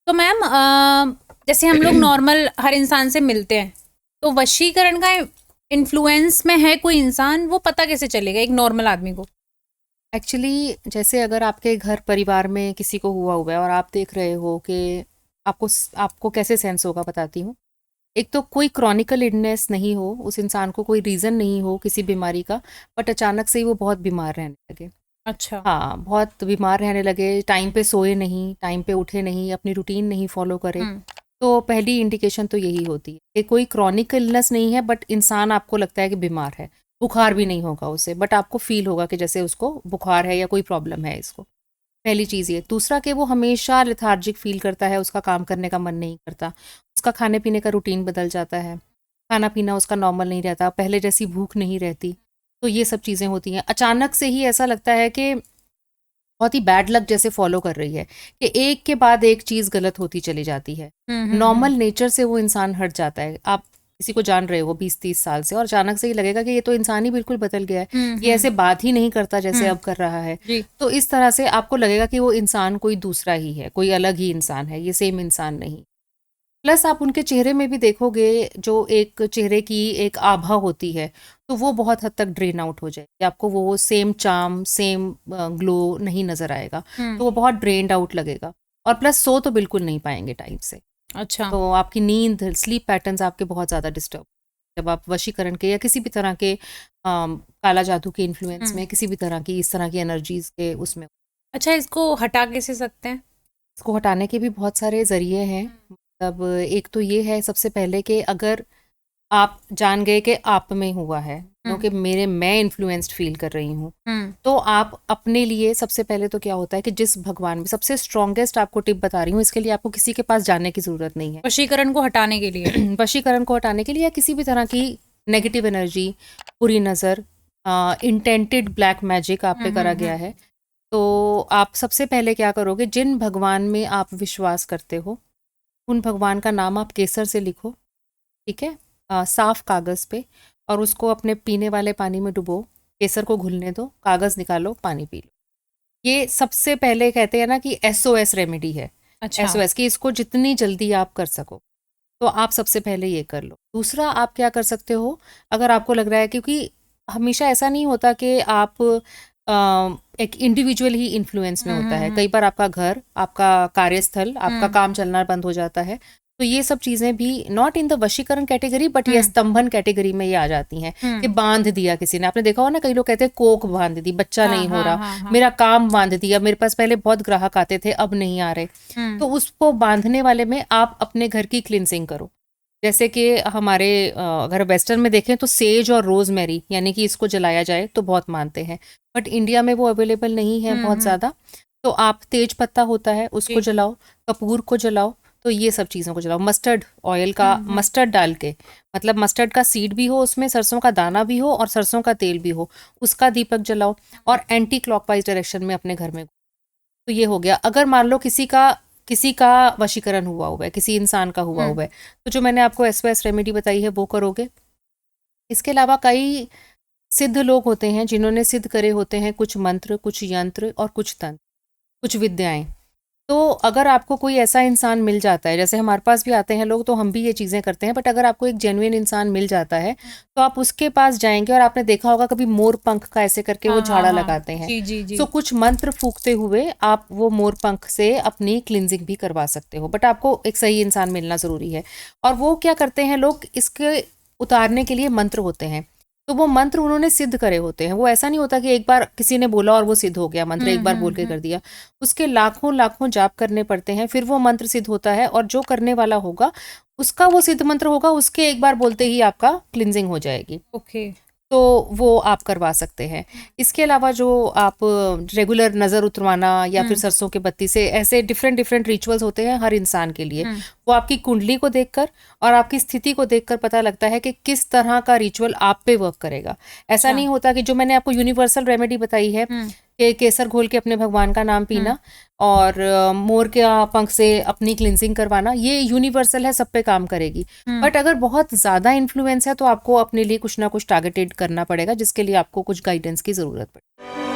तो मैम जैसे हम लोग नॉर्मल हर इंसान से मिलते हैं, तो वशीकरण का इन्फ्लुएंस में है कोई इंसान, वो पता कैसे चलेगा एक नॉर्मल आदमी को? एक्चुअली जैसे अगर आपके घर परिवार में किसी को हुआ है और आप देख रहे हो कि आपको आपको कैसे सेंस होगा बताती हूँ। एक तो कोई क्रॉनिकल इलनेस नहीं हो, उस इंसान को कोई रीज़न नहीं हो किसी बीमारी का, बट अचानक से ही वो बहुत बीमार रहने लगे। अच्छा। हाँ, बहुत बीमार रहने लगे, टाइम पे सोए नहीं, टाइम पे उठे नहीं, अपनी रूटीन नहीं फॉलो करे। हम्म। तो पहली इंडिकेशन तो यही होती है कि कोई क्रॉनिक इलनेस नहीं है, बट इंसान आपको लगता है कि बीमार है। बुखार भी नहीं होगा उसे, बट आपको फील होगा कि जैसे उसको बुखार है या कोई प्रॉब्लम है इसको। पहली चीज़ ये। दूसरा कि वो हमेशा लेथार्जिक फील करता है, उसका काम करने का मन नहीं करता, उसका खाने पीने का रूटीन बदल जाता है, खाना पीना उसका नॉर्मल नहीं रहता, पहले जैसी भूख नहीं रहती। तो ये सब चीज़ें होती हैं। अचानक से ही ऐसा लगता है कि बहुत ही बैड लक जैसे फॉलो कर रही है, कि एक के बाद एक चीज़ गलत होती चली जाती है। नॉर्मल नेचर से वो इंसान हट जाता है। आप किसी को जान रहे हो 20-30 साल से, और अचानक से ही लगेगा कि ये तो इंसान ही बिल्कुल बदल गया है, ये ऐसे बात ही नहीं करता जैसे हम्म। अब कर रहा है। जी। तो इस तरह से आपको लगेगा कि वो इंसान कोई दूसरा ही है, कोई अलग ही इंसान है, ये सेम इंसान नहीं। प्लस आप उनके चेहरे में भी देखोगे, जो एक चेहरे की एक आभा होती है, तो वो बहुत हद तक ड्रेन आउट हो जाएगी। आपको वो सेम चार्म, सेम ग्लो नहीं नजर आएगा। हम्म। तो वो बहुत ड्रेन्ड आउट लगेगा। और प्लस सो तो बिल्कुल नहीं पाएंगे टाइम से। अच्छा। तो आपकी नींद, स्लीप पैटर्न्स आपके बहुत ज़्यादा डिस्टर्ब, जब आप वशीकरण के या किसी भी तरह के काला जादू के इन्फ्लुएंस हम्म। में, किसी भी तरह की इस तरह की एनर्जीज के उसमें। अच्छा, इसको हटा कैसे सकते हैं? इसको हटाने के भी बहुत सारे ज़रिए हैं। मतलब एक तो ये है सबसे पहले कि अगर आप जान गए कि आप में हुआ है, हम्म। क्योंकि मेरे मैं इन्फ्लुएंस्ड फील कर रही हूँ, हम्म। तो आप अपने लिए सबसे पहले तो क्या होता है कि जिस भगवान में सबसे स्ट्रॉन्गेस्ट आपको टिप बता रही हूँ, इसके लिए आपको किसी के पास जाने की ज़रूरत नहीं है। वशीकरण को हटाने के लिए? वशीकरण को हटाने के लिए या किसी भी तरह की नेगेटिव एनर्जी, बुरी नज़र, इंटेंटेड ब्लैक मैजिक आप पे करा गया हम्म। है, तो आप सबसे पहले क्या करोगे, जिन भगवान में आप विश्वास करते हो उन भगवान का नाम आप केसर से लिखो। ठीक है। साफ कागज़ पे, और उसको अपने पीने वाले पानी में डुबो, केसर को घुलने दो, कागज़ निकालो, पानी पी लो। ये सबसे पहले कहते हैं ना कि एसओएस रेमेडी है। अच्छा। एसओएस कि इसको जितनी जल्दी आप कर सको, तो आप सबसे पहले ये कर लो। दूसरा आप क्या कर सकते हो, अगर आपको लग रहा है, क्योंकि हमेशा ऐसा नहीं होता कि आप एक इंडिविजुअल ही इन्फ्लुएंस में होता है। कई बार आपका घर, आपका कार्यस्थल, आपका हम्म। काम चलना बंद हो जाता है। तो ये सब चीज़ें भी नॉट इन द वशीकरण कैटेगरी, बट ये हम्म। स्तंभन कैटेगरी में ये आ जाती हैं। कि हम्म। बांध दिया किसी ने, आपने देखा हो ना, कई लोग कहते हैं कोक बांध दी, बच्चा हाँ नहीं हो हाँ रहा, हाँ हाँ। मेरा काम बांध दिया, मेरे पास पहले बहुत ग्राहक आते थे अब नहीं आ रहे। हम्म। तो उसको बांधने वाले में आप अपने घर की क्लिनसिंग करो। जैसे कि हमारे अगर वेस्टर्न में देखें तो सेज और रोजमेरी, यानी कि इसको जलाया जाए तो बहुत मानते हैं, बट इंडिया में वो अवेलेबल नहीं है बहुत हम्म। ज़्यादा। तो आप तेज पत्ता होता है उसको जी। जलाओ, कपूर को जलाओ। तो ये सब चीज़ों को जलाओ, मस्टर्ड ऑयल का, हम्म। मस्टर्ड डाल के, मतलब मस्टर्ड का सीड भी हो उसमें, सरसों का दाना भी हो और सरसों का तेल भी हो, उसका दीपक जलाओ। और एंटी क्लॉकवाइज डायरेक्शन में अपने घर में। तो ये हो गया। अगर मान लो किसी का वशीकरण हुआ है, किसी इंसान का हुआ हम्म। हुआ है, तो जो मैंने आपको एसओएस रेमेडी बताई है वो करोगे। इसके अलावा कई सिद्ध लोग होते हैं जिन्होंने सिद्ध करे होते हैं कुछ मंत्र, कुछ यंत्र और कुछ तंत्र, कुछ विद्याएं। तो अगर आपको कोई ऐसा इंसान मिल जाता है, जैसे हमारे पास भी आते हैं लोग, तो हम भी ये चीज़ें करते हैं, बट अगर आपको एक जेन्युइन इंसान मिल जाता है, तो आप उसके पास जाएंगे, और आपने देखा होगा कभी मोर पंख का ऐसे करके वो हाँ हाँ झाड़ा हाँ। लगाते हैं। जी जी जी। सो कुछ मंत्र फूकते हुए आप वो मोर पंख से अपनी क्लिनजिंग भी करवा सकते हो, बट आपको एक सही इंसान मिलना ज़रूरी है। और वो क्या करते हैं लोग, इसके उतारने के लिए मंत्र होते हैं, तो वो मंत्र उन्होंने सिद्ध करे होते हैं। वो ऐसा नहीं होता कि एक बार किसी ने बोला और वो सिद्ध हो गया, मंत्र एक बार बोल के हम्म। कर दिया। उसके लाखों लाखों जाप करने पड़ते हैं, फिर वो मंत्र सिद्ध होता है, और जो करने वाला होगा उसका वो सिद्ध मंत्र होगा, उसके एक बार बोलते ही आपका क्लिनजिंग हो जाएगी। ओके। तो वो आप करवा सकते हैं। इसके अलावा जो आप रेगुलर नज़र उतरवाना, या फिर हम्म। सरसों के बत्ती से, ऐसे डिफरेंट डिफरेंट रिचुअल्स होते हैं हर इंसान के लिए। हम्म। वो आपकी कुंडली को देखकर और आपकी स्थिति को देखकर पता लगता है कि किस तरह का रिचुअल आप पे वर्क करेगा। ऐसा अच्छा। नहीं होता कि जो मैंने आपको यूनिवर्सल रेमेडी बताई है हम्म। कि केसर घोल के अपने भगवान का नाम हम्म। पीना, और मोर के पंख से अपनी क्लिनजिंग करवाना, ये यूनिवर्सल है, सब पे काम करेगी। हम्म। बट अगर बहुत ज़्यादा इन्फ्लुएंस है, तो आपको अपने लिए कुछ ना कुछ टारगेटेड करना पड़ेगा, जिसके लिए आपको कुछ गाइडेंस की ज़रूरत पड़ेगी।